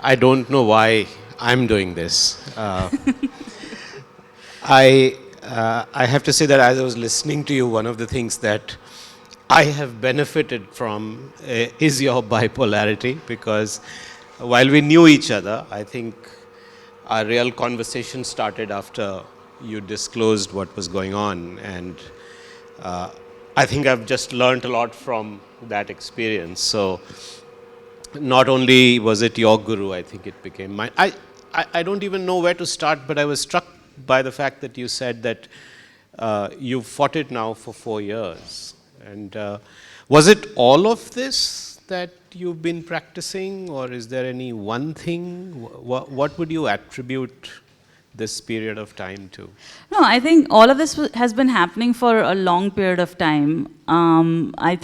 I don't know why I'm doing this. I have to say that as I was listening to you, one of the things that I have benefited from is your bipolarity, because while we knew each other, I think our real conversation started after you disclosed what was going on, and I think I've just learned a lot from that experience. So not only was it your guru, I think it became mine. I don't even know where to start, but I was struck by the fact that you said that you've fought it now for 4 years. And was it all of this that you've been practicing, or is there any one thing? What would you attribute this period of time to? No, I think all of this has been happening for a long period of time. I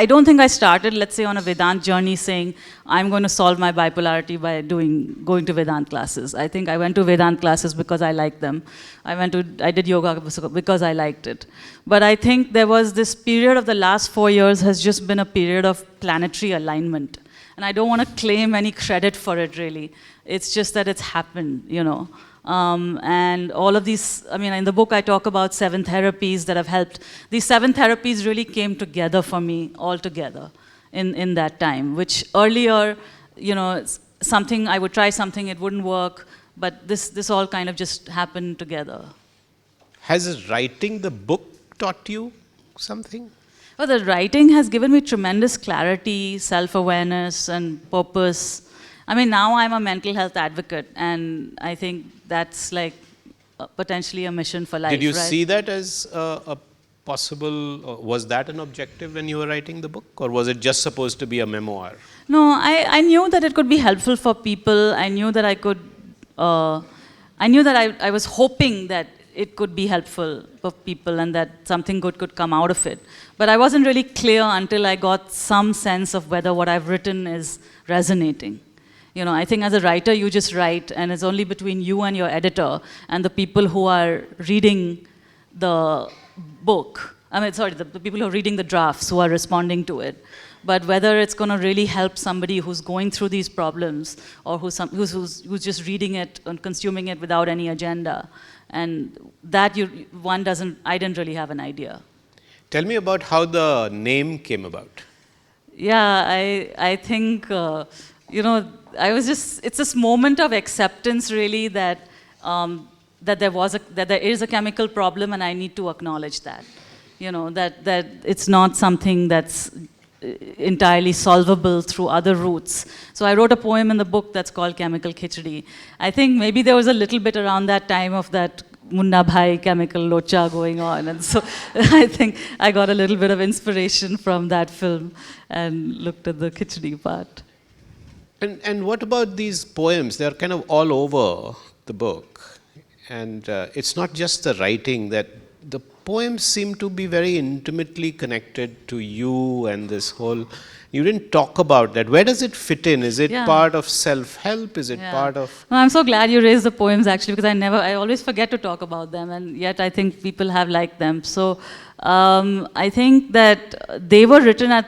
don't think I started, let's say, on a Vedant journey saying, I'm going to solve my bipolarity by going to Vedant classes. I think I went to Vedant classes because I liked them. I did yoga because I liked it. But I think there was this period of the last 4 years has just been a period of planetary alignment. And I don't want to claim any credit for it, really. It's just that it's happened, and all of these, in the book I talk about 7 therapies that have helped. These 7 therapies really came together for me, all together, in that time, which earlier, something, I would try something, it wouldn't work, but this all kind of just happened together. Has writing the book taught you something? Well, the writing has given me tremendous clarity, self-awareness, and purpose. Now I'm a mental health advocate, and I think that's like potentially a mission for life. Did you right? see that as a possible, was that an objective when you were writing the book, or was it just supposed to be a memoir? No, I knew that it could be helpful for people. I knew that I was hoping that it could be helpful for people and that something good could come out of it. But I wasn't really clear until I got some sense of whether what I've written is resonating. I think as a writer, you just write, and it's only between you and your editor and the people who are reading the book. The people who are reading the drafts who are responding to it. But whether it's going to really help somebody who's going through these problems, or who's just reading it and consuming it without any agenda, and that I didn't really have an idea. Tell me about how the name came about. Yeah, I think it's this moment of acceptance, really, that there is a chemical problem, and I need to acknowledge that. That it's not something that's entirely solvable through other routes. So I wrote a poem in the book that's called Chemical Khichdi. I think maybe there was a little bit around that time of that Munna Bhai chemical locha going on, and so I think I got a little bit of inspiration from that film and looked at the Khichdi part. And what about these poems? They're kind of all over the book. And it's not just the writing, that the poems seem to be very intimately connected to you and this whole... You didn't talk about that. Where does it fit in? Is it part of self-help? Is it part of... No, I'm so glad you raised the poems, actually, because I always forget to talk about them, and yet I think people have liked them. So I think that they were written at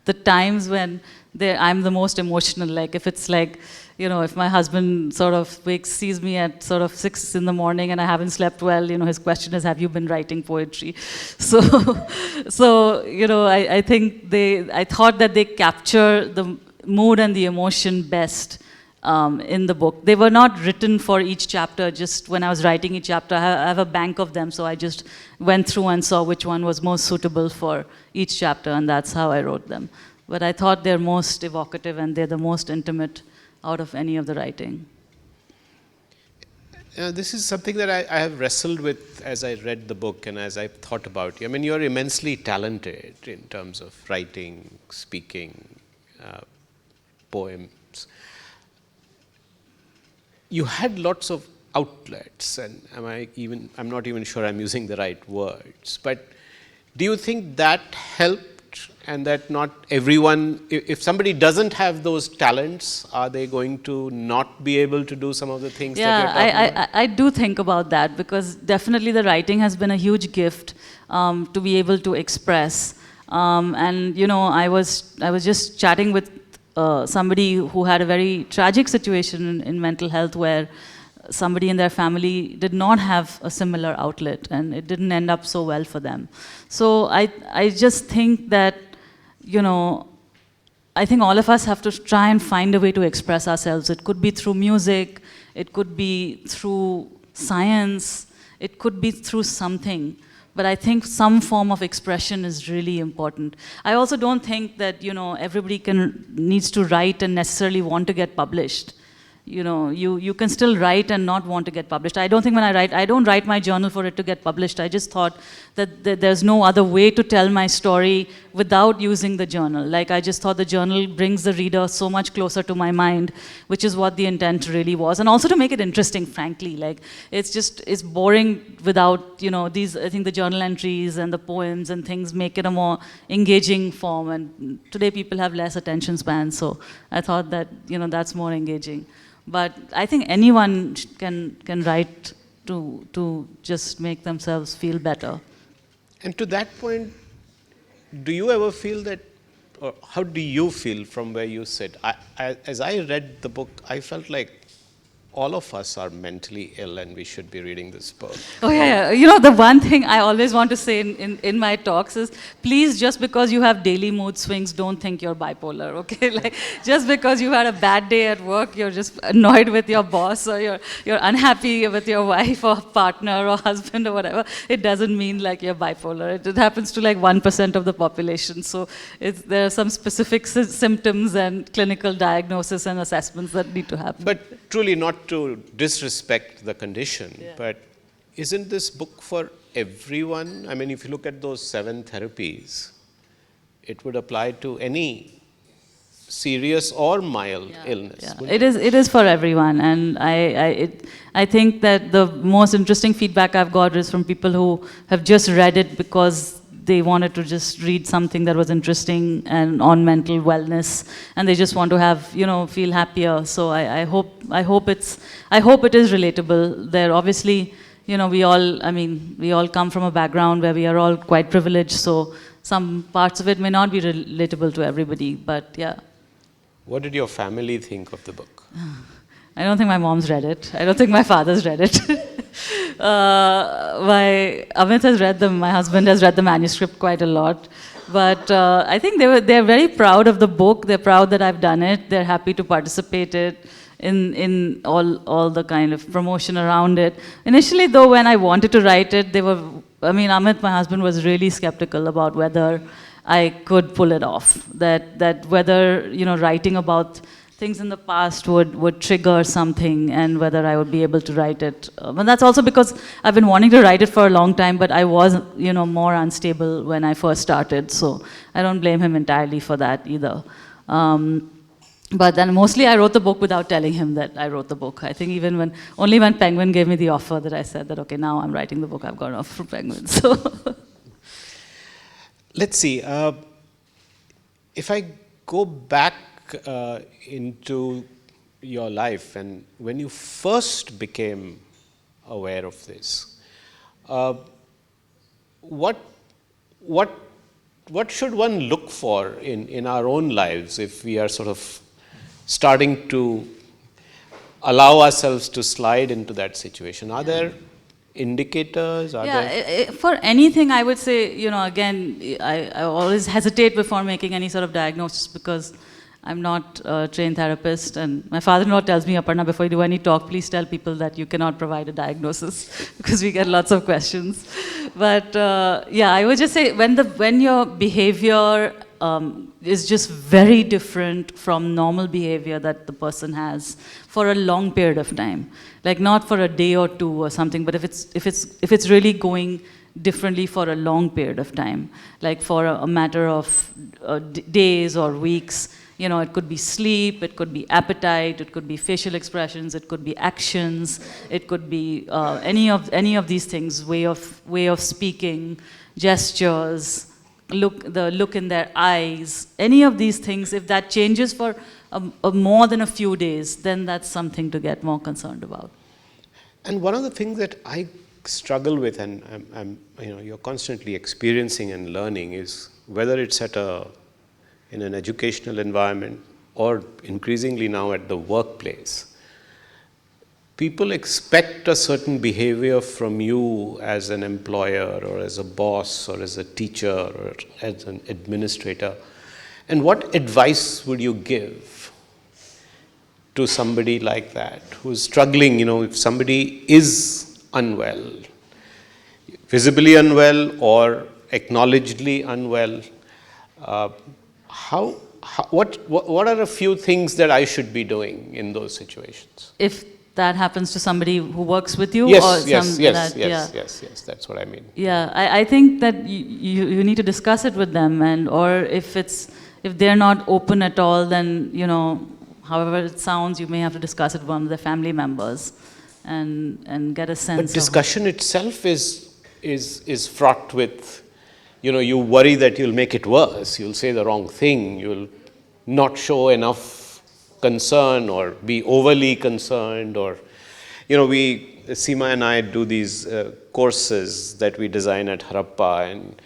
the times when I'm the most emotional. Like if it's like, if my husband sort of sees me at sort of 6 in the morning and I haven't slept well, his question is, have you been writing poetry? So I think I thought that they capture the mood and the emotion best in the book. They were not written for each chapter. Just when I was writing each chapter, I have a bank of them, so I just went through and saw which one was most suitable for each chapter, and that's how I wrote them. But I thought they're most evocative and they're the most intimate out of any of the writing. This is something that I have wrestled with as I read the book and as I thought about you. You're immensely talented in terms of writing, speaking, poems. You had lots of outlets, and I'm not even sure I'm using the right words, but do you think that helped? And that not everyone, if somebody doesn't have those talents, are they going to not be able to do some of the things that you're talking about? I do think about that, because definitely the writing has been a huge gift to be able to express. I was just chatting with somebody who had a very tragic situation in mental health where somebody in their family did not have a similar outlet and it didn't end up so well for them. So I just think that, you know, I think all of us have to try and find a way to express ourselves. It could be through music, it could be through science, it could be through something. But I think some form of expression is really important. I also don't think that, you know, everybody needs to write and necessarily want to get published. You know, you can still write and not want to get published. I don't think when I write, I don't write my journal for it to get published. I just thought that there's no other way to tell my story without using the journal. Like, I just thought the journal brings the reader so much closer to my mind, which is what the intent really was. And also to make it interesting, frankly. Like, it's boring without, you know, these, I think the journal entries and the poems and things make it a more engaging form. And today people have less attention span, so I thought that, you know, that's more engaging. But I think anyone can write to just make themselves feel better. And to that point, do you ever feel that, or how do you feel from where you sit? As I read the book, I felt like all of us are mentally ill and we should be reading this book. Oh yeah, you know, the one thing I always want to say in my talks is, please, just because you have daily mood swings, don't think you're bipolar, okay? Like, just because you had a bad day at work, you're just annoyed with your boss, or you're unhappy with your wife or partner or husband or whatever, it doesn't mean like you're bipolar. It happens to like 1% of the population. So there are some specific symptoms and clinical diagnosis and assessments that need to happen. But truly, not to disrespect the condition, but isn't this book for everyone? I mean, if you look at those 7 therapies, it would apply to any serious or mild illness. Yeah. It is for everyone, and I think that the most interesting feedback I've got is from people who have just read it because they wanted to just read something that was interesting and on mental wellness, and they just want to have, you know, feel happier. So I hope it is relatable. There obviously, you know, we all come from a background where we are all quite privileged, so some parts of it may not be relatable to everybody, but yeah. What did your family think of the book? I don't think my mom's read it. I don't think my father's read it. Amit has read them. My husband has read the manuscript quite a lot. But I think they're very proud of the book. They're proud that I've done it. They're happy to participate in all the kind of promotion around it. Initially, though, when I wanted to write it, Amit, my husband, was really skeptical about whether I could pull it off. That whether, you know, writing about things in the past would trigger something, and whether I would be able to write it. And that's also because I've been wanting to write it for a long time, but I was, you know, more unstable when I first started, so I don't blame him entirely for that either. But then mostly I wrote the book without telling him that I wrote the book. I think only when Penguin gave me the offer that I said that, okay, now I'm writing the book, I've got an offer from Penguin, so. Let's see, if I go back into your life, and when you first became aware of this, what should one look for in our own lives if we are sort of starting to allow ourselves to slide into that situation? Are there indicators? For anything, I would say, you know, again, I always hesitate before making any sort of diagnosis because I'm not a trained therapist, and my father-in-law tells me, Aparna, before you do any talk, please tell people that you cannot provide a diagnosis because we get lots of questions. But I would just say when your behavior is just very different from normal behavior that the person has for a long period of time, like not for a day or two or something, but if it's really going differently for a long period of time, like for a matter of days or weeks. You know, it could be sleep, it could be appetite, it could be facial expressions, it could be actions, it could be any of these things, way of speaking, gestures, the look in their eyes, any of these things. If that changes for more than a few days, then that's something to get more concerned about. And one of the things that I struggle with, and you're constantly experiencing and learning, is whether it's in an educational environment, or increasingly now at the workplace, people expect a certain behavior from you as an employer or as a boss or as a teacher or as an administrator. And what advice would you give to somebody like that who's struggling? If somebody is unwell, visibly unwell or acknowledgedly unwell, uh, what are a few things that I should be doing in those situations? If that happens to somebody who works with you? Yes, Or yes, that's what I mean. Yeah, I think that you need to discuss it with them, or if they're not open at all, then, however it sounds, you may have to discuss it with one of their family members and get a sense of... But discussion itself is fraught with, you worry that you'll make it worse, you'll say the wrong thing, you'll not show enough concern or be overly concerned, or, Seema and I do these courses that we design at Harappa, and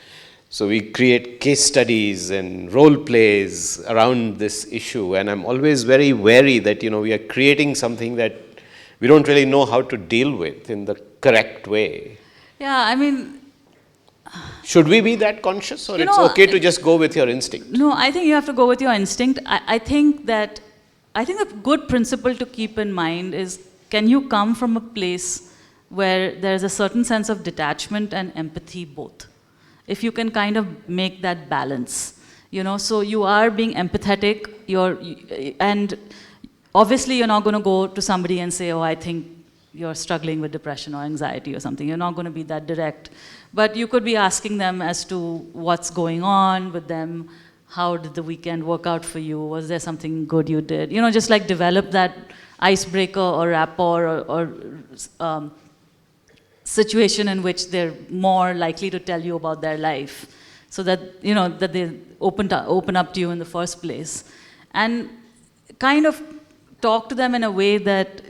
so we create case studies and role plays around this issue, and I'm always very wary that, we are creating something that we don't really know how to deal with in the correct way. Yeah, I mean... Should we be that conscious, or it's okay to just go with your instinct? No, I think you have to go with your instinct. I think a good principle to keep in mind is, can you come from a place where there's a certain sense of detachment and empathy both? If you can kind of make that balance, so you are being empathetic, and obviously you're not going to go to somebody and say, oh, I think you're struggling with depression or anxiety or something. You're not going to be that direct. But you could be asking them as to what's going on with them. How did the weekend work out for you? Was there something good you did? Just like develop that icebreaker or rapport or situation in which they're more likely to tell you about their life, so that, that they open up to you in the first place. And kind of talk to them in a way that,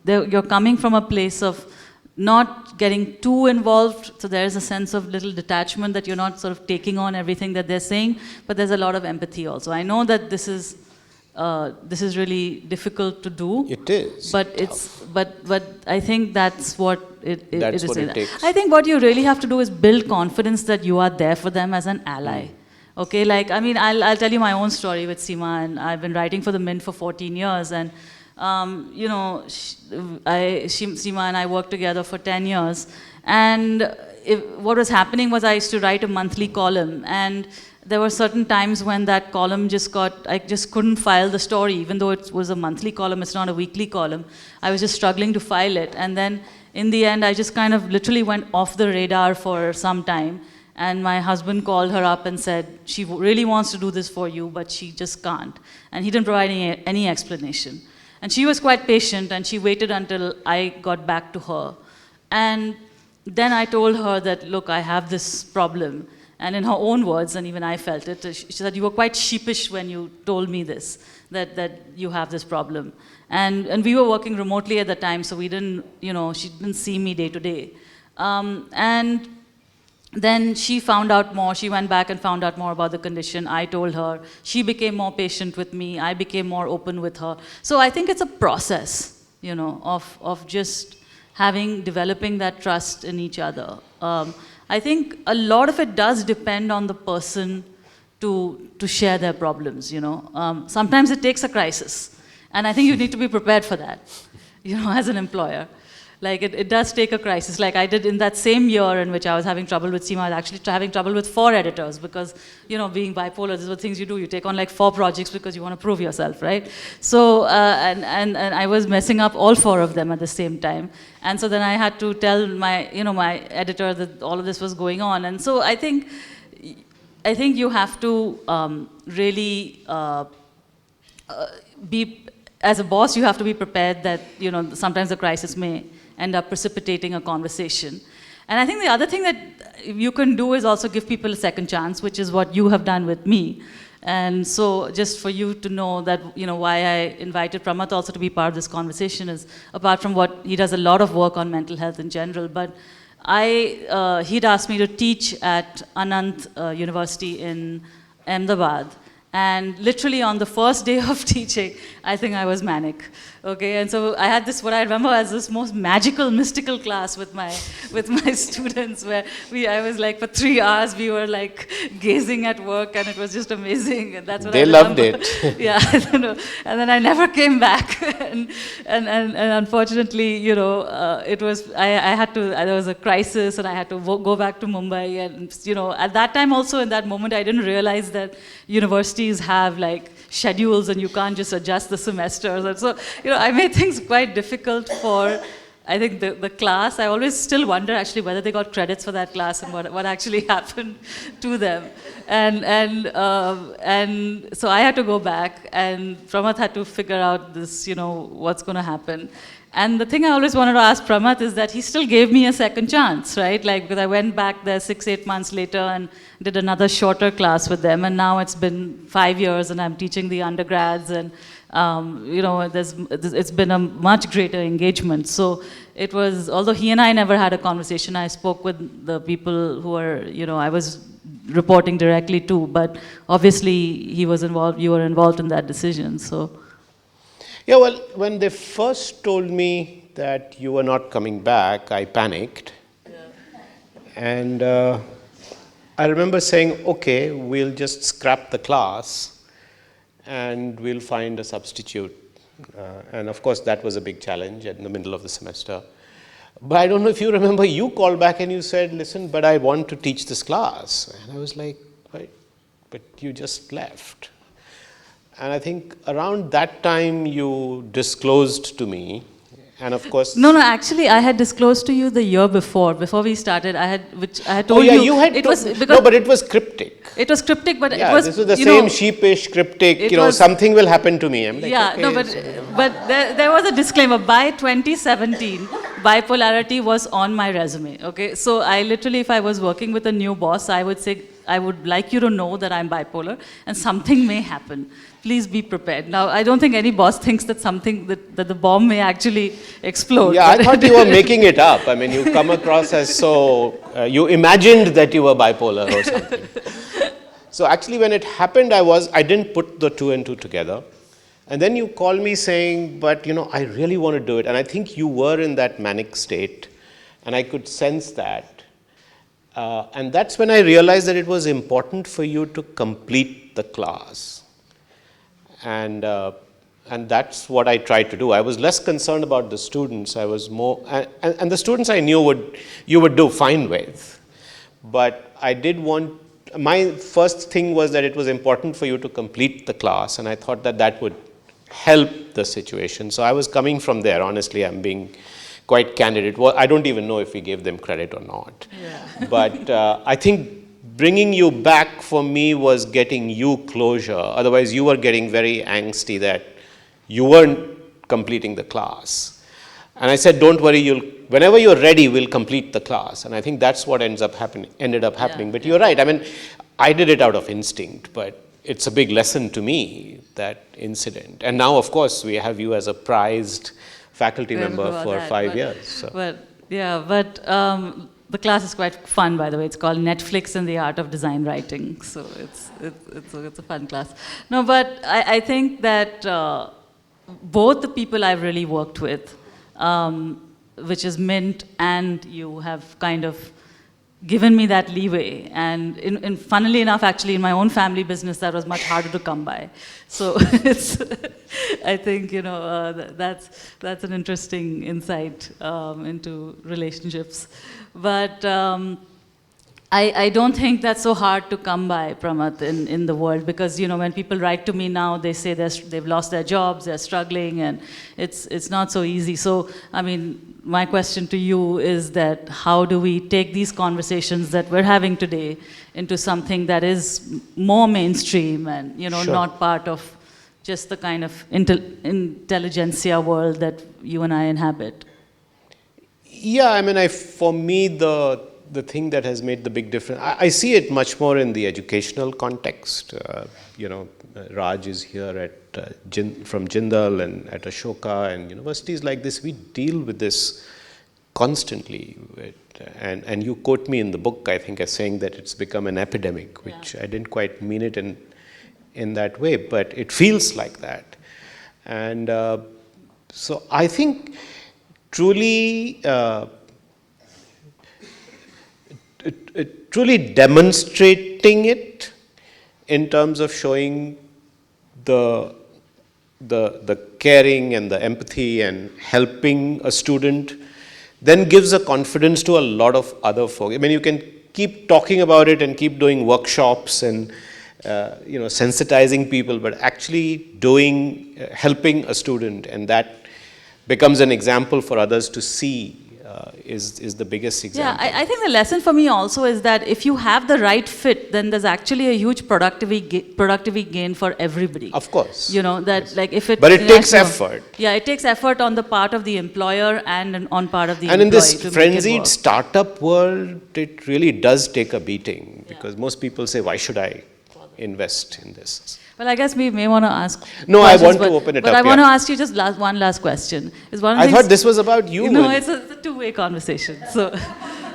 you're coming from a place of not getting too involved, so there's a sense of little detachment, that you're not sort of taking on everything that they're saying, but there's a lot of empathy also. I know that this is really difficult to do. It is. But I think that's what it takes. I think what you really have to do is build confidence that you are there for them as an ally. Okay, I'll tell you my own story with Seema, and I've been writing for the Mint for 14 years, and Seema and I worked together for 10 years, and what was happening was I used to write a monthly column, and there were certain times when that column I just couldn't file the story, even though it was a monthly column, it's not a weekly column. I was just struggling to file it, and then in the end I just kind of literally went off the radar for some time, and my husband called her up and said, she really wants to do this for you, but she just can't. And he didn't provide any explanation. And she was quite patient, and she waited until I got back to her. And then I told her that, look, I have this problem. And in her own words, and even I felt it, she said, you were quite sheepish when you told me this, that you have this problem. And we were working remotely at the time, so we didn't, she didn't see me day to day. And then she found out more. She went back and found out more about the condition. I told her. She became more patient with me. I became more open with her. So I think it's a process, of just developing that trust in each other. I think a lot of it does depend on the person to share their problems, Sometimes it takes a crisis. And I think you need to be prepared for that, as an employer. Like, it does take a crisis. Like I did in that same year in which I was having trouble with Seema, I was actually having trouble with 4 editors because, being bipolar, these are things you do. You take on like 4 projects because you want to prove yourself, right? So, and I was messing up all 4 of them at the same time. And so then I had to tell my, my editor that all of this was going on. And so I think you have to really be, as a boss, you have to be prepared that, sometimes the crisis may end up precipitating a conversation. And I think the other thing that you can do is also give people a second chance, which is what you have done with me. And so just for you to know that, why I invited Pramath also to be part of this conversation is, apart from what, he does a lot of work on mental health in general, but he'd asked me to teach at Anant University in Ahmedabad. And literally on the first day of teaching, I think I was manic. Okay, and so I had this, what I remember as this most magical, mystical class with my students, where I was like, for 3 hours we were like gazing at work, and it was just amazing. And that's what They I loved remember. it. Yeah, I don't know. And then I never came back, and unfortunately, it was I had to. There was a crisis, and I had to go back to Mumbai. And at that time also, in that moment, I didn't realize that universities have like schedules, and you can't just adjust the semesters. And so, I made things quite difficult for, I think, the class. I always still wonder actually whether they got credits for that class and what actually happened to them. And so I had to go back, and Pramath had to figure out this, what's going to happen. And the thing I always wanted to ask Pramath is that he still gave me a second chance, right? Like, because I went back there 6-8 months later and did another shorter class with them, and now it's been 5 years, and I'm teaching the undergrads, and it's been a much greater engagement. So it was, although he and I never had a conversation, I spoke with the people who were, I was reporting directly to, but obviously he was involved, you were involved in that decision, so. Yeah, well, when they first told me that you were not coming back, I panicked. Yeah. And I remember saying, okay, we'll just scrap the class and we'll find a substitute. And of course, that was a big challenge in the middle of the semester. But I don't know if you remember, you called back and you said, listen, but I want to teach this class. And I was like, wait, but you just left. And I think around that time you disclosed to me, and of course... No, actually I had disclosed to you the year before we started. I had told you. Oh yeah, you. you had it was because no, but it was cryptic. It was cryptic, but yeah, it was... this was the same sheepish, cryptic, something will happen to me. I'm like, yeah, okay, no, but there was a disclaimer. By 2017, bipolarity was on my resume, okay? So I literally, if I was working with a new boss, I would say, I would like you to know that I'm bipolar and something may happen. Please be prepared. Now, I don't think any boss thinks that that the bomb may actually explode. Yeah, I thought you were making it up. I mean, you come across as so, you imagined that you were bipolar or something. So actually when it happened, I didn't put the 2 and 2 together. And then you called me saying, but I really want to do it. And I think you were in that manic state, and I could sense that. And that's when I realized that it was important for you to complete the class. And that's what I tried to do. I was less concerned about the students. I was more, and the students I knew you would do fine with. But I did want, my first thing was that it was important for you to complete the class, and I thought that would help the situation. So I was coming from there. Honestly, I'm being quite candid. I don't even know if we gave them credit or not. Yeah. But I think bringing you back for me was getting you closure. Otherwise, you were getting very angsty that you weren't completing the class. And I said, don't worry, whenever you're ready, we'll complete the class. And I think that's what ended up happening. Yeah, but you're right. I mean, I did it out of instinct, but it's a big lesson to me, that incident. And now, of course, we have you as a prized faculty member for 5 years. So. But the class is quite fun, by the way. It's called Netflix and the Art of Design Writing. So it's a fun class. No, but I think that both the people I've really worked with, which is Mint and you, have kind of given me that leeway. And funnily enough, actually, in my own family business, that was much harder to come by. So I think, that's an interesting insight into relationships. But I don't think that's so hard to come by, Pramath, in the world, because when people write to me now, they say they've lost their jobs, they're struggling, and it's not so easy. So, I mean, my question to you is that how do we take these conversations that we're having today into something that is more mainstream and Sure. not part of just the kind of intelligentsia world that you and I inhabit? Yeah, I mean, for me, the thing that has made the big difference, I see it much more in the educational context. Raj is here from Jindal and at Ashoka and universities like this. We deal with this constantly. And you quote me in the book, I think, as saying that it's become an epidemic, which I didn't quite mean it in that way, but it feels like that. And so I think truly, truly demonstrating it in terms of showing the caring and the empathy and helping a student then gives a confidence to a lot of other folk. I mean, you can keep talking about it and keep doing workshops and sensitizing people, but actually doing, helping a student, and that becomes an example for others to see, is the biggest example. Yeah, I think the lesson for me also is that if you have the right fit, then there's actually a huge productivity gain for everybody. Of course. That yes. like if it. But it takes effort. Yeah, it takes effort on the part of the employer and on part of the and employee. And in this frenzied startup world, it really does take a beating, because most people say, why should I invest in this? Well, I guess we may want to ask. No, I want to open it up. But I want to ask you just one last question. I thought this was about you. No, it's a two-way conversation. So,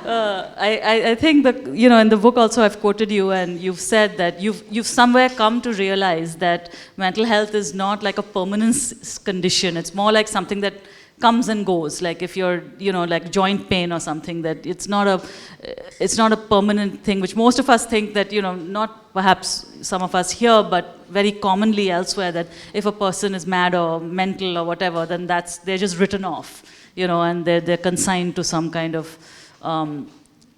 I think that in the book also I've quoted you, and you've said that you've somewhere come to realize that mental health is not like a permanent condition. It's more like something that comes and goes. Like if you're like joint pain or something, that it's not a permanent thing, which most of us think that not perhaps some of us here, but very commonly elsewhere, that if a person is mad or mental or whatever, then they're just written off, and they're consigned to some kind of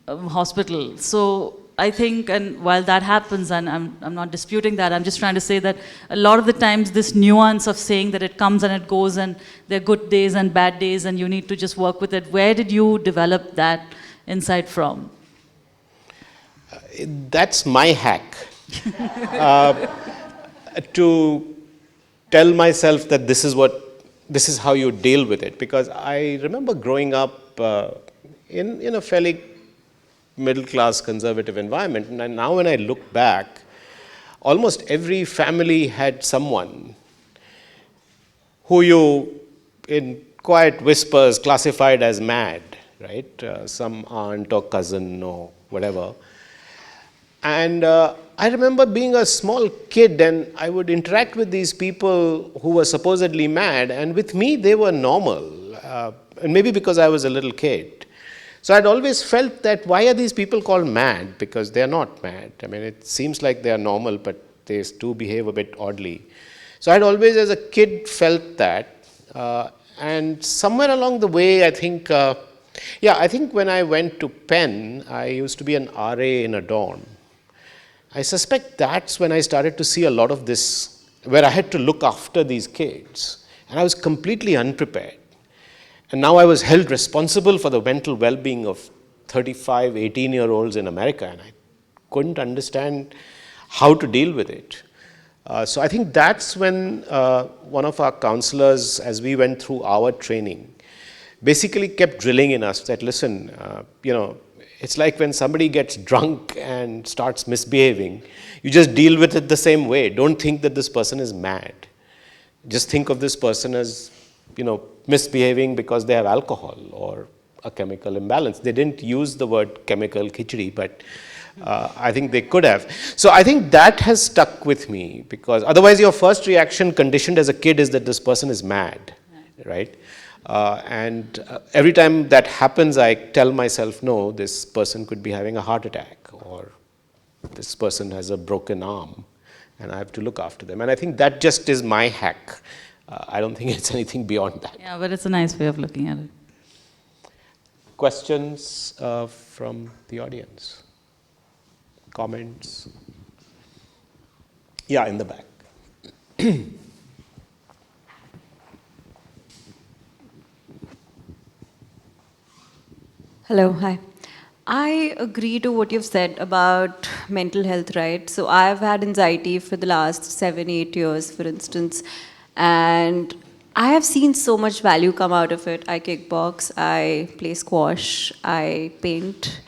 hospital. So I think, and while that happens, and I'm not disputing that, I'm just trying to say that a lot of the times this nuance of saying that it comes and it goes, and there are good days and bad days, and you need to just work with it. Where did you develop that insight from? That's my hack. To tell myself that this is how you deal with it. Because I remember growing up in a fairly middle-class conservative environment, and now when I look back, almost every family had someone who you, in quiet whispers, classified as mad, right? Some aunt or cousin or whatever. And I remember being a small kid, and I would interact with these people who were supposedly mad, and with me they were normal, and maybe because I was a little kid. So I'd always felt that, why are these people called mad? Because they're not mad. I mean, it seems like they are normal, but they do behave a bit oddly. So I'd always, as a kid, felt that. And somewhere along the way, I think when I went to Penn, I used to be an RA in a dorm. I suspect that's when I started to see a lot of this, where I had to look after these kids. And I was completely unprepared. And now I was held responsible for the mental well-being of 35, 18-year-olds in America, and I couldn't understand how to deal with it. So I think that's when one of our counselors, as we went through our training, basically kept drilling in us that, listen, it's like when somebody gets drunk and starts misbehaving, you just deal with it the same way. Don't think that this person is mad. Just think of this person as, misbehaving because they have alcohol or a chemical imbalance. They didn't use the word chemical khichdi, but I think they could have. So I think that has stuck with me, because otherwise your first reaction conditioned as a kid is that this person is mad, right? And every time that happens, I tell myself, no, this person could be having a heart attack, or this person has a broken arm, and I have to look after them. And I think that just is my hack. I don't think it's anything beyond that. Yeah, but it's a nice way of looking at it. Questions from the audience? Comments? Yeah, in the back. Hello, hi. I agree to what you've said about mental health, right? So I've had anxiety for the last 7, 8 years, for instance, and I have seen so much value come out of it. I kickbox, I play squash, I paint,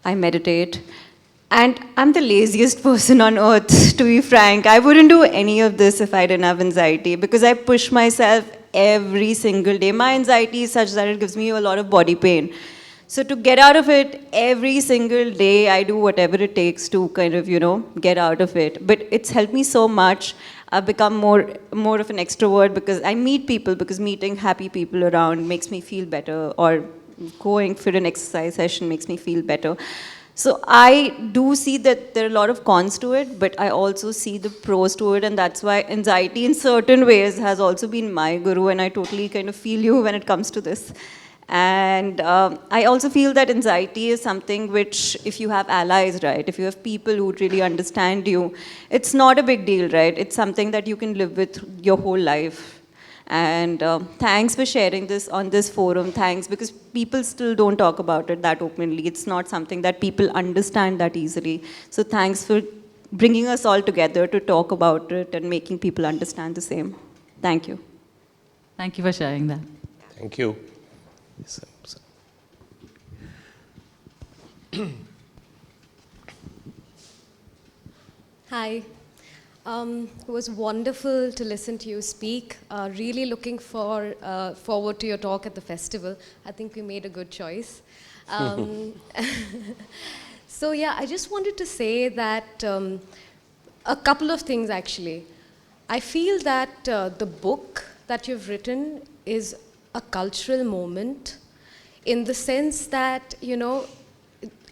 I meditate, and I'm the laziest person on earth, to be frank. I wouldn't do any of this if I didn't have anxiety, because I push myself every single day. My anxiety is such that it gives me a lot of body pain. So to get out of it, every single day I do whatever it takes to kind of, get out of it. But it's helped me so much. I've become more of an extrovert because I meet people, because meeting happy people around makes me feel better, or going for an exercise session makes me feel better. So I do see that there are a lot of cons to it, but I also see the pros to it, and that's why anxiety in certain ways has also been my guru, and I totally kind of feel you when it comes to this. And I also feel that anxiety is something which, if you have allies, right, if you have people who really understand you, it's not a big deal, right? It's something that you can live with your whole life. And thanks for sharing this on this forum. Thanks, because people still don't talk about it that openly. It's not something that people understand that easily. So thanks for bringing us all together to talk about it and making people understand the same. Thank you. Thank you for sharing that. Thank you. Yes, sir. Hi. It was wonderful to listen to you speak. Really looking forward to your talk at the festival. I think we made a good choice. So yeah, I just wanted to say that a couple of things actually. I feel that the book that you've written is a cultural moment, in the sense that,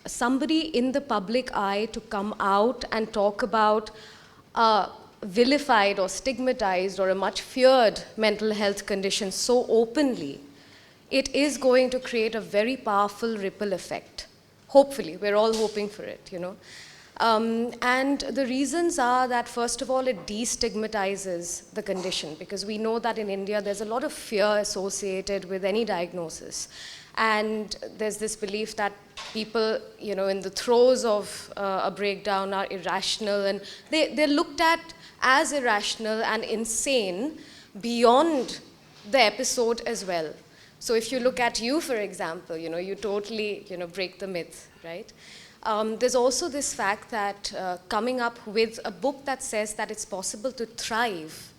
somebody in the public eye to come out and talk about a vilified or stigmatized or a much feared mental health condition so openly, it is going to create a very powerful ripple effect. Hopefully, we're all hoping for it, And the reasons are that, first of all, it destigmatizes the condition, because we know that in India there's a lot of fear associated with any diagnosis. And there's this belief that people, in the throes of a breakdown are irrational, and they're looked at as irrational and insane beyond the episode as well. So if you look at you, for example, you totally, break the myth, right? There's also this fact that coming up with a book that says that it's possible to thrive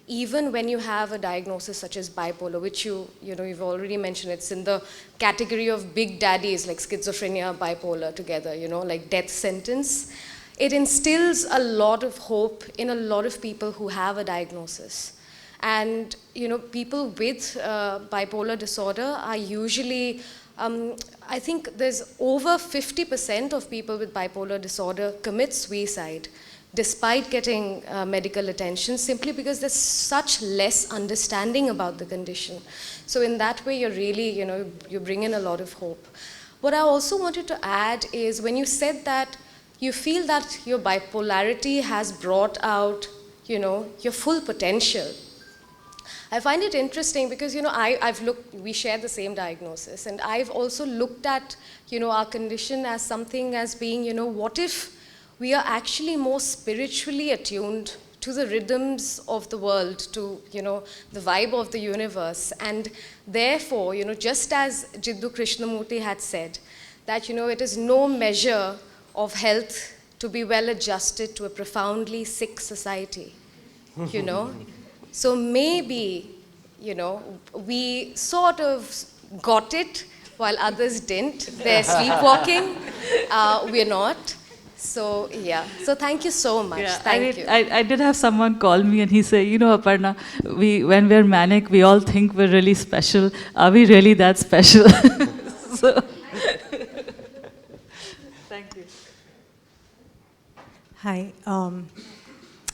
even when you have a diagnosis such as bipolar, which you've already mentioned. It's in the category of big daddies like schizophrenia, bipolar together, like death sentence. It instills a lot of hope in a lot of people who have a diagnosis. And people with bipolar disorder are usually, I think there's over 50% of people with bipolar disorder commit suicide despite getting medical attention, simply because there's such less understanding about the condition. So in that way, you're really, you bring in a lot of hope. What I also wanted to add is, when you said that you feel that your bipolarity has brought out, your full potential, I find it interesting because, I've looked, we share the same diagnosis, and I've also looked at, our condition as something as being, what if we are actually more spiritually attuned to the rhythms of the world, to, the vibe of the universe. And therefore, just as Jiddu Krishnamurti had said, that, it is no measure of health to be well adjusted to a profoundly sick society, So maybe, we sort of got it while others didn't. They're sleepwalking, we're not. So, yeah. So, thank you so much. Yeah, Thank you. I did have someone call me and he said, Aparna, when we're manic, we all think we're really special. Are we really that special? So, thank you. Hi.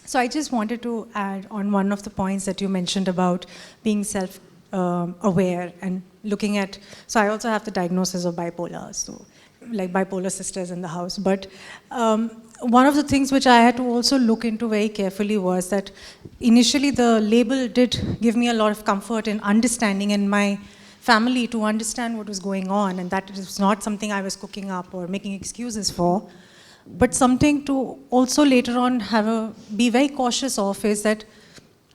So I just wanted to add on one of the points that you mentioned about being self-aware and looking at, so I also have the diagnosis of bipolar, so like bipolar sisters in the house. But one of the things which I had to also look into very carefully was that initially the label did give me a lot of comfort in understanding, and my family to understand what was going on, and that it was not something I was cooking up or making excuses for. But something to also later on be very cautious of is that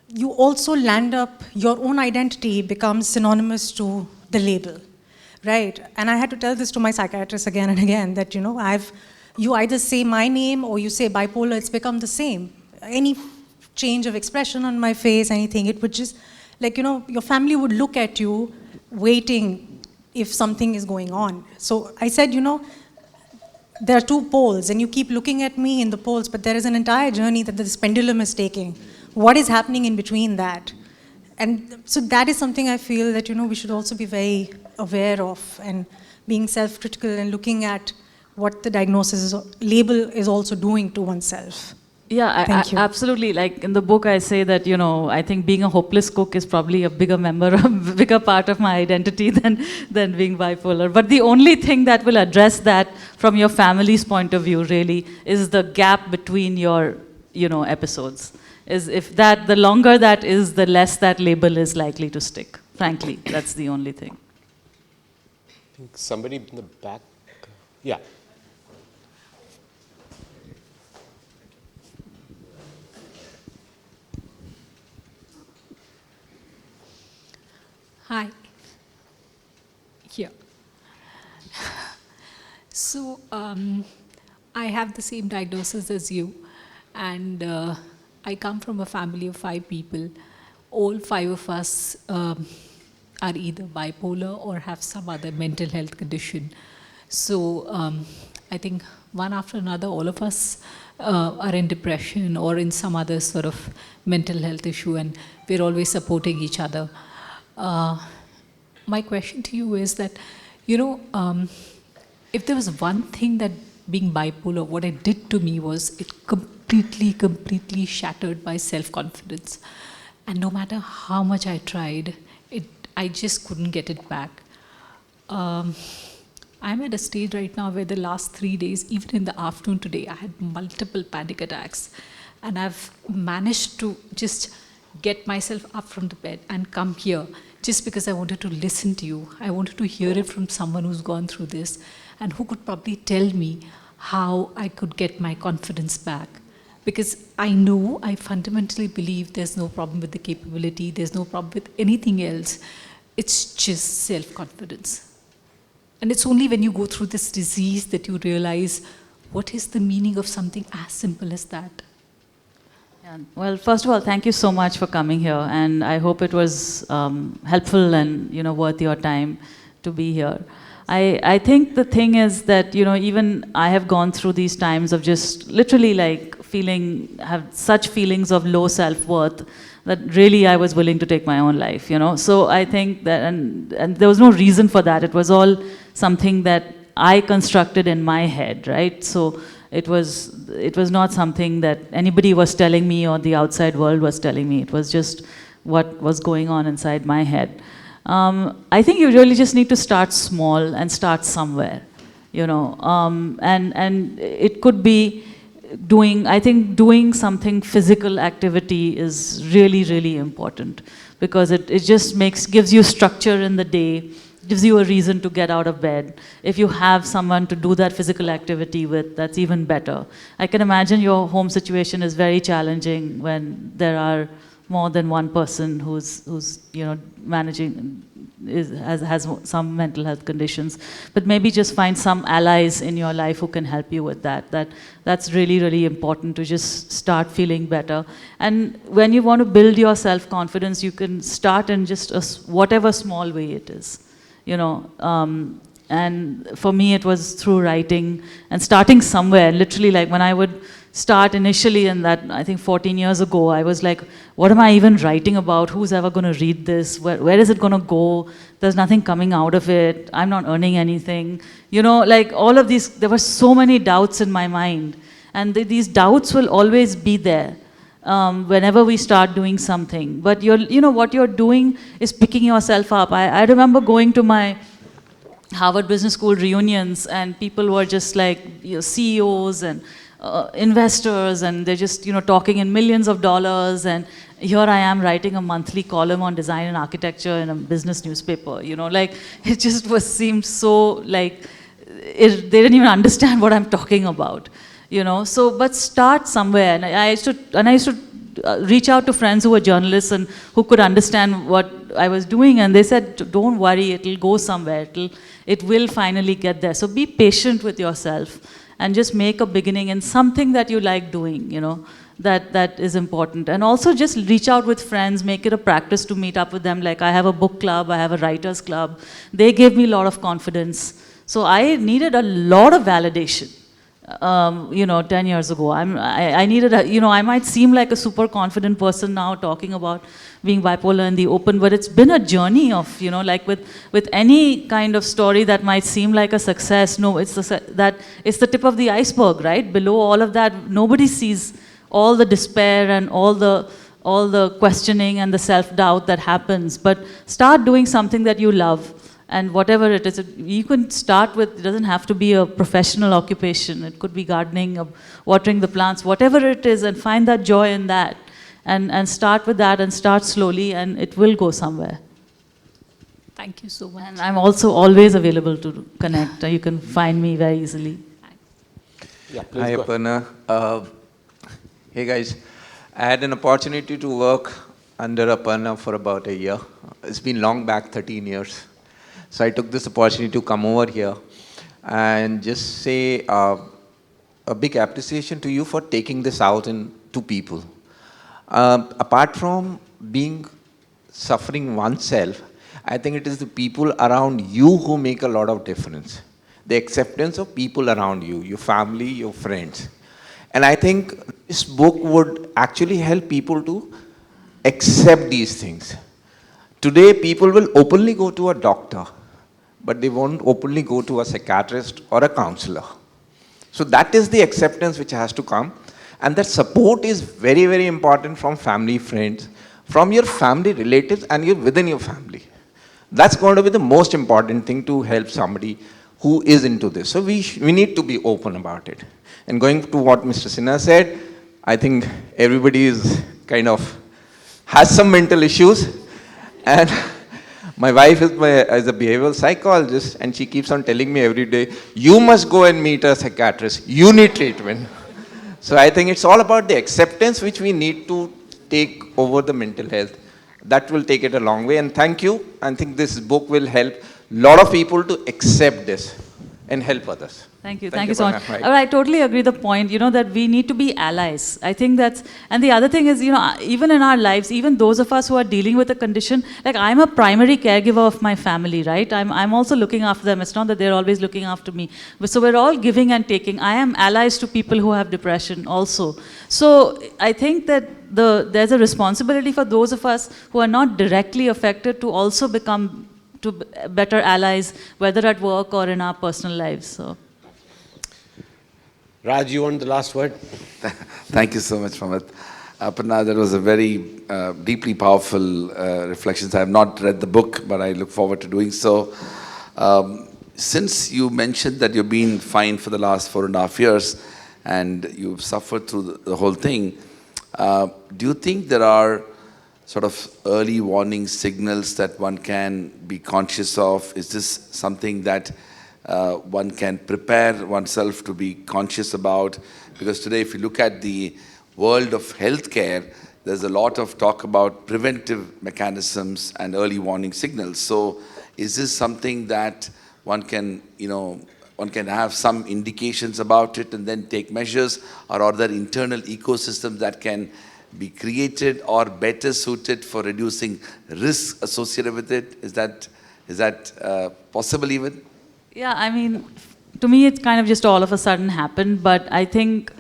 you also land up, your own identity becomes synonymous to the label, right? And I had to tell this to my psychiatrist again and again, that you either say my name or you say bipolar, it's become the same. Any change of expression on my face, anything, it would just, your family would look at you waiting if something is going on. So I said, there are two poles, and you keep looking at me in the poles, but there is an entire journey that this pendulum is taking. What is happening in between that? And so that is something I feel that, we should also be very aware of, and being self-critical and looking at what the diagnosis label is also doing to oneself. Yeah, Thank you. Absolutely. Like in the book, I say that, I think being a hopeless cook is probably a bigger bigger part of my identity than being bipolar. But the only thing that will address that from your family's point of view, really, is the gap between your, episodes. Is if that, the longer that is, the less that label is likely to stick. Frankly, that's the only thing. I think somebody in the back. Yeah. Hi. Here. So, I have the same diagnosis as you, and I come from a family of 5 people. All 5 of us are either bipolar or have some other mental health condition. So, I think one after another, all of us are in depression or in some other sort of mental health issue, and we're always supporting each other. My question to you is that, if there was one thing that being bipolar, what it did to me was it completely shattered my self-confidence. And no matter how much I tried, I just couldn't get it back. I'm at a stage right now where the last 3 days, even in the afternoon today, I had multiple panic attacks. And I've managed to just get myself up from the bed and come here just because I wanted to listen to you. I wanted to hear it from someone who's gone through this and who could probably tell me how I could get my confidence back. Because I fundamentally believe there's no problem with the capability, there's no problem with anything else. It's just self-confidence. And it's only when you go through this disease that you realize what is the meaning of something as simple as that. Yeah. Well, first of all, thank you so much for coming here, and I hope it was helpful and worth your time to be here. I think the thing is that even I have gone through these times of just literally like have such feelings of low self-worth that really I was willing to take my own life. So I think that and there was no reason for that. It was all something that I constructed in my head, right? So it was not something that anybody was telling me or the outside world was telling me. It was just what was going on inside my head. I think you really just need to start small and start somewhere, and it could be doing something physical activity is really, really important because it just gives you structure in the day, gives you a reason to get out of bed. If you have someone to do that physical activity with, that's even better. I can imagine your home situation is very challenging when there are more than one person who's managing has some mental health conditions, but maybe just find some allies in your life who can help you with that. That's really, really important to just start feeling better. And when you want to build your self-confidence, you can start in just whatever small way it is. And for me it was through writing and starting somewhere. Literally, like when I would start initially in that, I think 14 years ago, I was like, what am I even writing about? Who's ever going to read this? Where is it going to go? There's nothing coming out of it. I'm not earning anything. Like all of these, there were so many doubts in my mind. And these doubts will always be there whenever we start doing something. But what you're doing is picking yourself up. I remember going to my Harvard Business School reunions, and people were just like CEOs and investors, and they're just talking in millions of dollars, and here I am writing a monthly column on design and architecture in a business newspaper. Like it just seemed so like they didn't even understand what I'm talking about. So but start somewhere. And I used to reach out to friends who were journalists and who could understand what I was doing, and they said, don't worry, it'll go somewhere, it will finally get there. So be patient with yourself and just make a beginning in something that you like doing, that is important. And also just reach out with friends, make it a practice to meet up with them. Like I have a book club, I have a writers club. They gave me a lot of confidence. So I needed a lot of validation. 10 years ago. I needed I might seem like a super confident person now talking about being bipolar in the open, but it's been a journey of, like with any kind of story that might seem like a success. No, it's the tip of the iceberg, right? Below all of that, nobody sees all the despair and all the questioning and the self-doubt that happens. But start doing something that you love. And whatever it is, you can start with, it doesn't have to be a professional occupation. It could be gardening, or watering the plants, whatever it is, and find that joy in that. And start with that and start slowly, and it will go somewhere. Thank you so much. And I'm also always available to connect. You can find me very easily. Yeah, Hi, Aparna. Hey, guys. I had an opportunity to work under Aparna for about a year. It's been long back, 13 years. So I took this opportunity to come over here and just say a big appreciation to you for taking this out to people. Apart from suffering oneself, I think it is the people around you who make a lot of difference. The acceptance of people around you, your family, your friends. And I think this book would actually help people to accept these things. Today, people will openly go to a doctor, but they won't openly go to a psychiatrist or a counselor. So that is the acceptance which has to come. And that support is very, very important from family, friends, from your family relatives and within your family. That's going to be the most important thing to help somebody who is into this. So we need to be open about it. And going to what Mr. Sinha said, I think everybody is has some mental issues. And my wife is a behavioral psychologist, and she keeps on telling me every day, you must go and meet a psychiatrist. You need treatment. So I think it's all about the acceptance which we need to take over the mental health. That will take it a long way. And thank you. I think this book will help a lot of people to accept this and help others. Thank you so much. Right. I totally agree the point, that we need to be allies. I think and the other thing is, even in our lives, even those of us who are dealing with a condition, like I'm a primary caregiver of my family, right? I'm also looking after them. It's not that they're always looking after me. So we're all giving and taking. I am allies to people who have depression also. So I think that there's a responsibility for those of us who are not directly affected to also become better allies, whether at work or in our personal lives. So. Raj, you want the last word? Thank you so much, Pramath. Aparna, that was a very deeply powerful reflections. I have not read the book, but I look forward to doing so. Since you mentioned that you've been fine for the last 4.5 years and you've suffered through the whole thing, do you think there are sort of early warning signals that one can be conscious of? Is this something that one can prepare oneself to be conscious about? Because today, if you look at the world of healthcare, there's a lot of talk about preventive mechanisms and early warning signals. So is this something that one can, one can have some indications about it and then take measures? Or are there internal ecosystems that can be created or better suited for reducing risks associated with it? Is that possible even? Yeah, I mean, to me, it's kind of just all of a sudden happened, but I think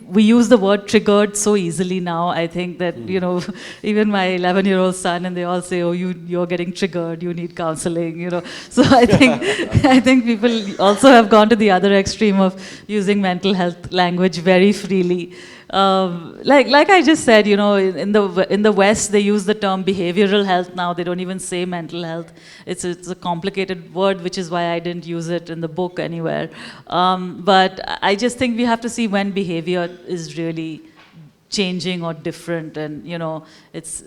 we use the word triggered so easily now. I think that, even my 11-year-old son, and they all say, oh, you're getting triggered, you need counseling, So I think people also have gone to the other extreme of using mental health language very freely. Like I just said, in the West, they use the term behavioral health now. They don't even say mental health. It's a complicated word, which is why I didn't use it in the book anywhere. But I just think we have to see when behavior is really changing or different, and it's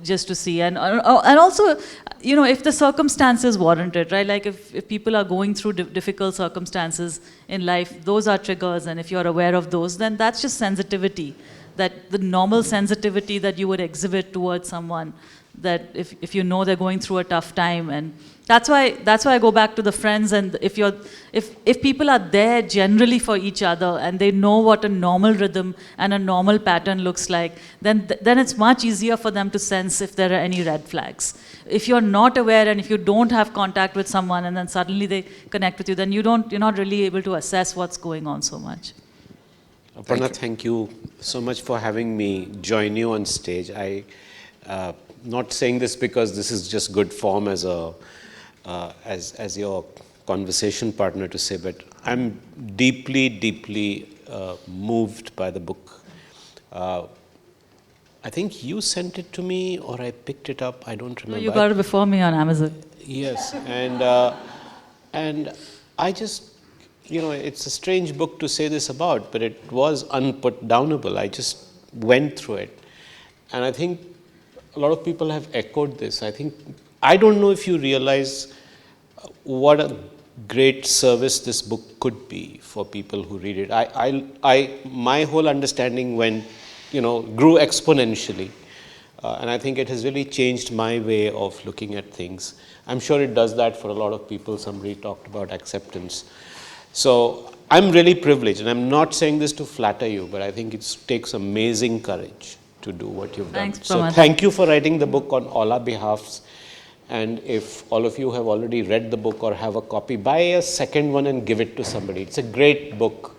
just to see, and also, if the circumstances warrant it, right? Like if people are going through difficult circumstances in life, those are triggers, and if you're aware of those, then that's just sensitivity. that the normal sensitivity that you would exhibit towards someone, that if you know they're going through a tough time. And that's why I go back to the friends. And if people are there generally for each other and they know what a normal rhythm and a normal pattern looks like, then it's much easier for them to sense if there are any red flags. If you're not aware and if you don't have contact with someone and then suddenly they connect with you, then you're not really able to assess what's going on so much. Aparna, thank you so much for having me join you on stage. Not saying this because this is just good form as your conversation partner to say, but I'm deeply moved by the book. I think you sent it to me or I picked it up, I don't remember. You got it before me on Amazon. Yes, and I just, it's a strange book to say this about, but it was unputdownable. I just went through it. And I think a lot of people have echoed this. I don't know if you realize what a great service this book could be for people who read it. My whole understanding grew exponentially. And I think it has really changed my way of looking at things. I'm sure it does that for a lot of people. Somebody talked about acceptance. So I'm really privileged, and I'm not saying this to flatter you, but I think it takes amazing courage to do what you've done. Thanks, so Pramath. thank you for writing the book on all our behalfs. And if all of you have already read the book or have a copy, buy a second one and give it to somebody. It's a great book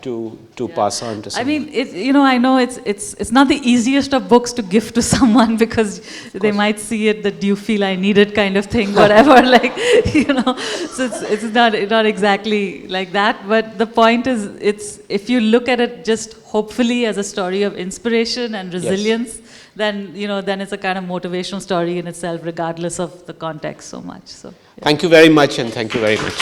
to pass on to someone. I mean, I know it's not the easiest of books to give to someone because they might see it that, do you feel I need it kind of thing, whatever, so it's not exactly like that. But the point is, if you look at it just hopefully as a story of inspiration and resilience, then it's a kind of motivational story in itself, regardless of the context so much. So, yeah. Thank you very much, and thank you very much.